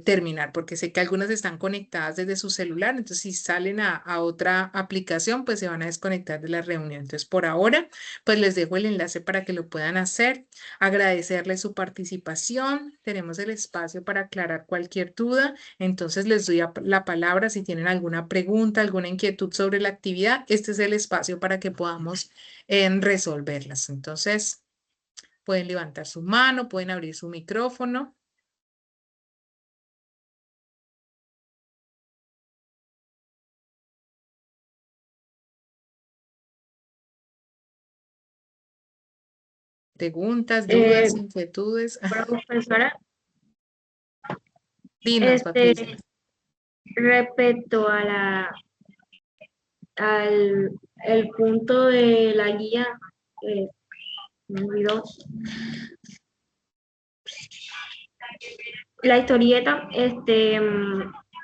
terminar, porque sé que algunas están conectadas desde su celular, entonces si salen a otra aplicación, pues se van a desconectar de la reunión. Entonces, por ahora, pues les dejo el enlace para que lo puedan hacer. Agradecerles su participación. Tenemos el espacio para aclarar cualquier duda. Entonces les doy la palabra si tienen alguna pregunta, alguna inquietud sobre la actividad. Este es el espacio para que podamos resolverlas. Entonces pueden levantar su mano, pueden abrir su micrófono. Preguntas, dudas, inquietudes. Profesora, Dinos, Patricia. respecto a al el punto de la guía, me olvidó. La historieta,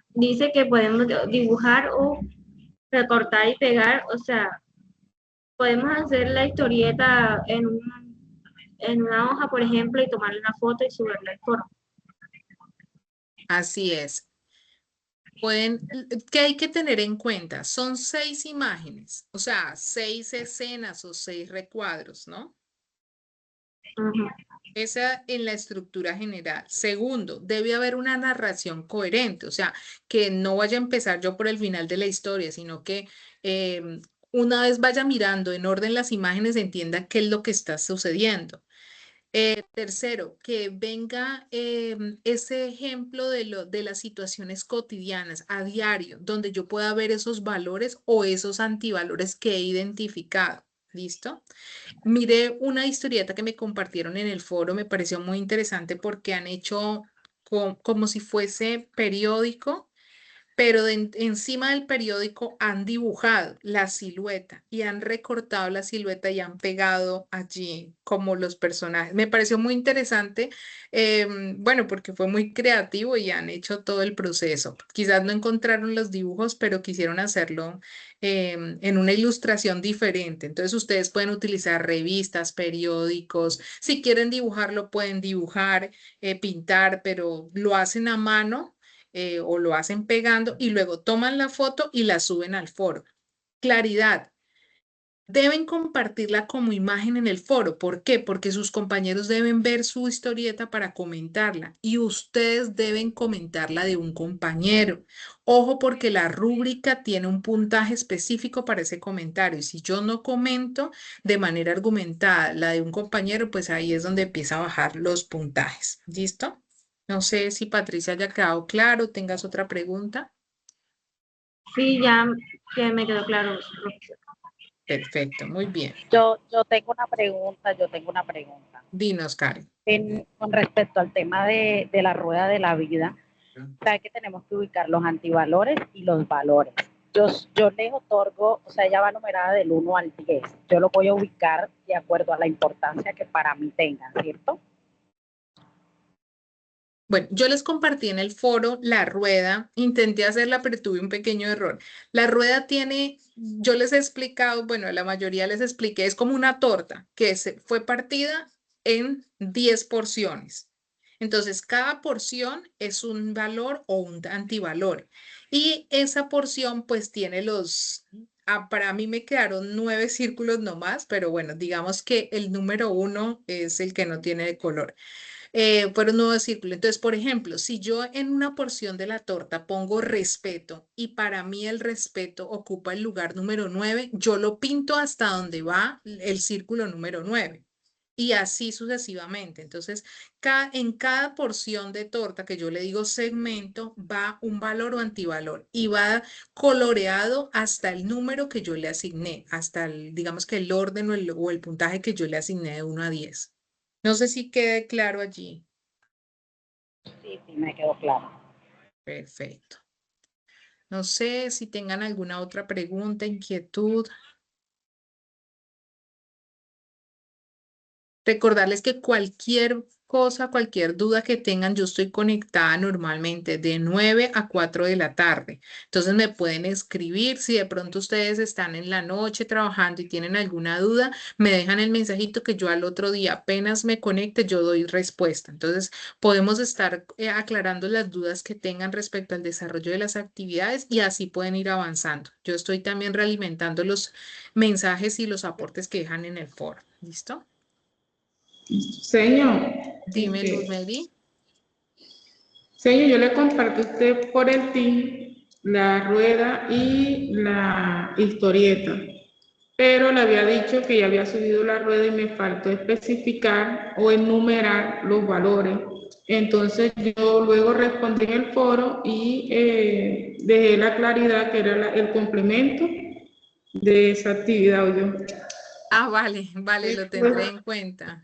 dice que podemos dibujar o recortar y pegar, o sea, podemos hacer la historieta en una hoja, por ejemplo, y tomarle una foto y subirla al foro. Así es. ¿Qué hay que tener en cuenta? Son 6 imágenes, o sea, 6 escenas o 6 recuadros, ¿no? Ujú. Esa en la estructura general. Segundo, debe haber una narración coherente, o sea, que no vaya a empezar yo por el final de la historia, sino que una vez vaya mirando en orden las imágenes, entienda qué es lo que está sucediendo. Tercero, que venga ese ejemplo de las situaciones cotidianas a diario, donde yo pueda ver esos valores o esos antivalores que he identificado. ¿Listo? Miré una historieta que me compartieron en el foro, me pareció muy interesante porque han hecho como si fuese periódico, pero encima del periódico han dibujado la silueta y han recortado la silueta y han pegado allí como los personajes. Me pareció muy interesante, bueno, porque fue muy creativo y han hecho todo el proceso. Quizás no encontraron los dibujos, pero quisieron hacerlo en una ilustración diferente. Entonces ustedes pueden utilizar revistas, periódicos, si quieren dibujarlo, pueden dibujar, pintar, pero lo hacen a mano o lo hacen pegando y luego toman la foto y la suben al foro. Claridad. Deben compartirla como imagen en el foro. ¿Por qué? Porque sus compañeros deben ver su historieta para comentarla y ustedes deben comentarla de un compañero. Ojo porque la rúbrica tiene un puntaje específico para ese comentario y si yo no comento de manera argumentada la de un compañero, pues ahí es donde empieza a bajar los puntajes. ¿Listo? No sé si Patricia haya quedado claro, tengas otra pregunta. Sí, ya que me quedó claro. Perfecto, muy bien. Yo tengo una pregunta. Dinos, Karen. Con respecto al tema de la rueda de la vida, sabe que tenemos que ubicar los antivalores y los valores. Yo les otorgo, o sea, ella va numerada del 1 al 10. Yo lo voy a ubicar de acuerdo a la importancia que para mí tengan, ¿cierto? Bueno, yo les compartí en el foro la rueda, intenté hacerla, pero tuve un pequeño error. La rueda tiene, yo les he explicado, bueno, a la mayoría les expliqué, es como una torta que fue partida en 10 porciones. Entonces, cada porción es un valor o un antivalor. Y esa porción pues tiene para mí me quedaron 9 círculos nomás, pero bueno, digamos que el número 1 es el que no tiene de color fueron nuevos círculos. Entonces, por ejemplo, si yo en una porción de la torta pongo respeto y para mí el respeto ocupa el lugar número 9, yo lo pinto hasta donde va el círculo número 9. Y así sucesivamente. Entonces, en cada porción de torta que yo le digo segmento, va un valor o antivalor y va coloreado hasta el número que yo le asigné, hasta digamos que el orden o el puntaje que yo le asigné de 1 a 10. No sé si quede claro allí. Sí, sí, me quedó claro. Perfecto. No sé si tengan alguna otra pregunta, inquietud. Recordarles que cualquier cosa, cualquier duda que tengan, yo estoy conectada normalmente de 9 a 4 de la tarde. Entonces me pueden escribir. Si de pronto ustedes están en la noche trabajando y tienen alguna duda, me dejan el mensajito que yo al otro día apenas me conecte, yo doy respuesta. Entonces podemos estar aclarando las dudas que tengan respecto al desarrollo de las actividades y así pueden ir avanzando. Yo estoy también realimentando los mensajes y los aportes que dejan en el foro. ¿Listo? Señor, Dime, Luz Mary. señor, yo le compartí a usted por el team la rueda y la historieta, pero le había dicho que ya había subido la rueda y me faltó especificar o enumerar los valores. Entonces yo luego respondí en el foro y dejé la claridad que era el complemento de esa actividad. Ah, vale, vale, lo tendré en cuenta.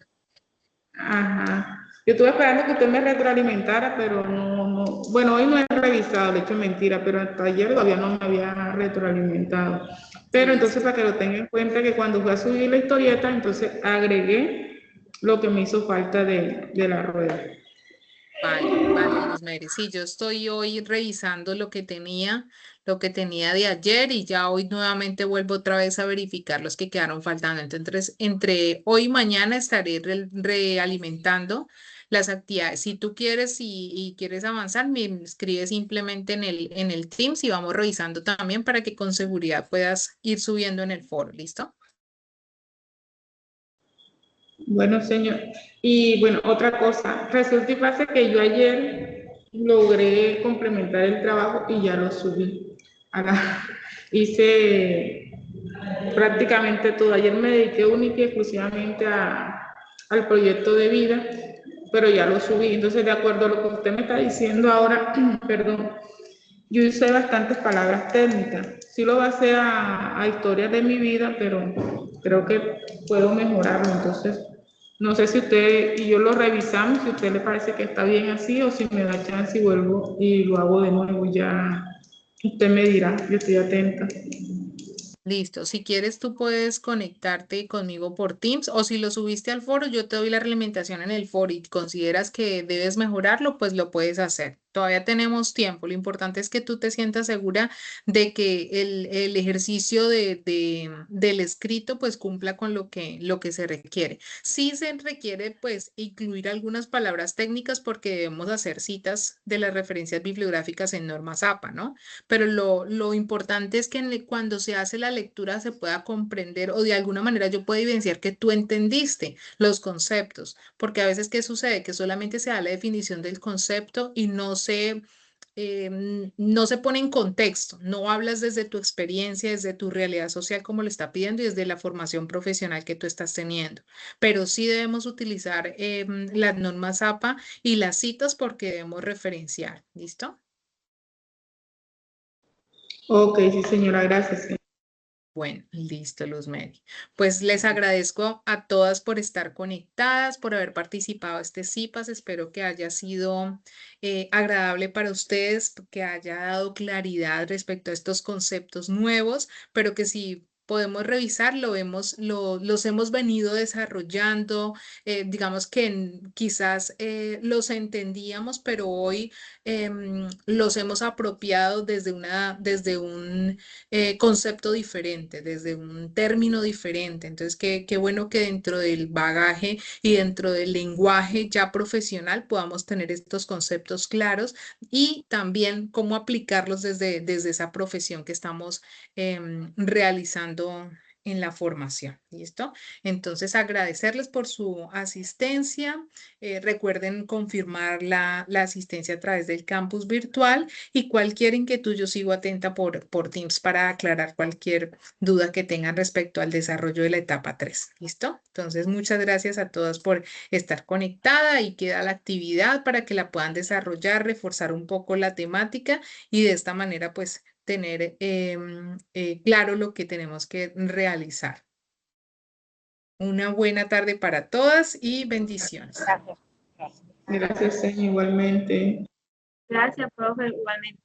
Ajá. Yo estuve esperando que usted me retroalimentara, pero no. Bueno, hoy no he revisado, le he hecho mentira, pero hasta ayer todavía no me había retroalimentado. Pero entonces, Listo. para que lo tenga en cuenta, que cuando fui a subir la historieta, entonces agregué lo que me hizo falta de la rueda. Vale, vale, Luz Mary. Sí, yo estoy hoy revisando lo que tenía, lo que tenía de ayer y ya hoy nuevamente vuelvo otra vez a verificar los que quedaron faltando. Entonces, entre hoy y mañana estaré realimentando las actividades. Si tú quieres y quieres avanzar, me escribes simplemente en el Teams y vamos revisando también para que con seguridad puedas ir subiendo en el foro. ¿Listo? Bueno, señor. Y bueno, otra cosa. Resulta y pasa que yo ayer logré complementar el trabajo y ya lo subí. Ahora hice prácticamente todo. Ayer me dediqué única y exclusivamente al proyecto de vida, pero ya lo subí. Entonces, de acuerdo a lo que usted me está diciendo ahora, perdón, yo usé bastantes palabras técnicas. Sí lo basé a historias de mi vida, pero creo que puedo mejorarlo. Entonces, no sé si usted y yo lo revisamos, si a usted le parece que está bien así o si me da chance y vuelvo y lo hago de nuevo. Ya usted me dirá, yo estoy atenta. Listo. Si quieres, tú puedes conectarte conmigo por Teams o si lo subiste al foro, yo te doy la realimentación en el foro y consideras que debes mejorarlo, pues lo puedes hacer. Todavía tenemos tiempo. Lo importante es que tú te sientas segura de que el ejercicio del escrito pues cumpla con lo que se requiere. Sí se requiere pues incluir algunas palabras técnicas porque debemos hacer citas de las referencias bibliográficas en normas APA, ¿no? Pero lo importante es que cuando se hace la lectura se pueda comprender o de alguna manera yo pueda evidenciar que tú entendiste los conceptos, porque a veces ¿qué sucede? Que solamente se da la definición del concepto y no se pone en contexto, no hablas desde tu experiencia, desde tu realidad social como lo está pidiendo y desde la formación profesional que tú estás teniendo. Pero sí debemos utilizar las normas APA y las citas porque debemos referenciar. ¿Listo? Ok, sí, señora, gracias. Bueno, listo, Luzmeri. Pues les agradezco a todas por estar conectadas, por haber participado en este CIPAS. Espero que haya sido agradable para ustedes, que haya dado claridad respecto a estos conceptos nuevos, pero que si podemos revisar, los hemos venido desarrollando, digamos que quizás los entendíamos, pero hoy los hemos apropiado desde un concepto diferente, desde un término diferente. Entonces, qué bueno que dentro del bagaje y dentro del lenguaje ya profesional podamos tener estos conceptos claros y también cómo aplicarlos desde esa profesión que estamos realizando en la formación. ¿Listo? Entonces, agradecerles por su asistencia. Recuerden confirmar la asistencia a través del campus virtual y cualquier inquietud yo sigo atenta por Teams para aclarar cualquier duda que tengan respecto al desarrollo de la etapa 3. ¿Listo? Entonces, muchas gracias a todas por estar conectada y queda la actividad para que la puedan desarrollar, reforzar un poco la temática y de esta manera pues tener claro lo que tenemos que realizar. Una buena tarde para todas y bendiciones. Gracias. Gracias. Gracias, señor, igualmente. Gracias, profe, igualmente.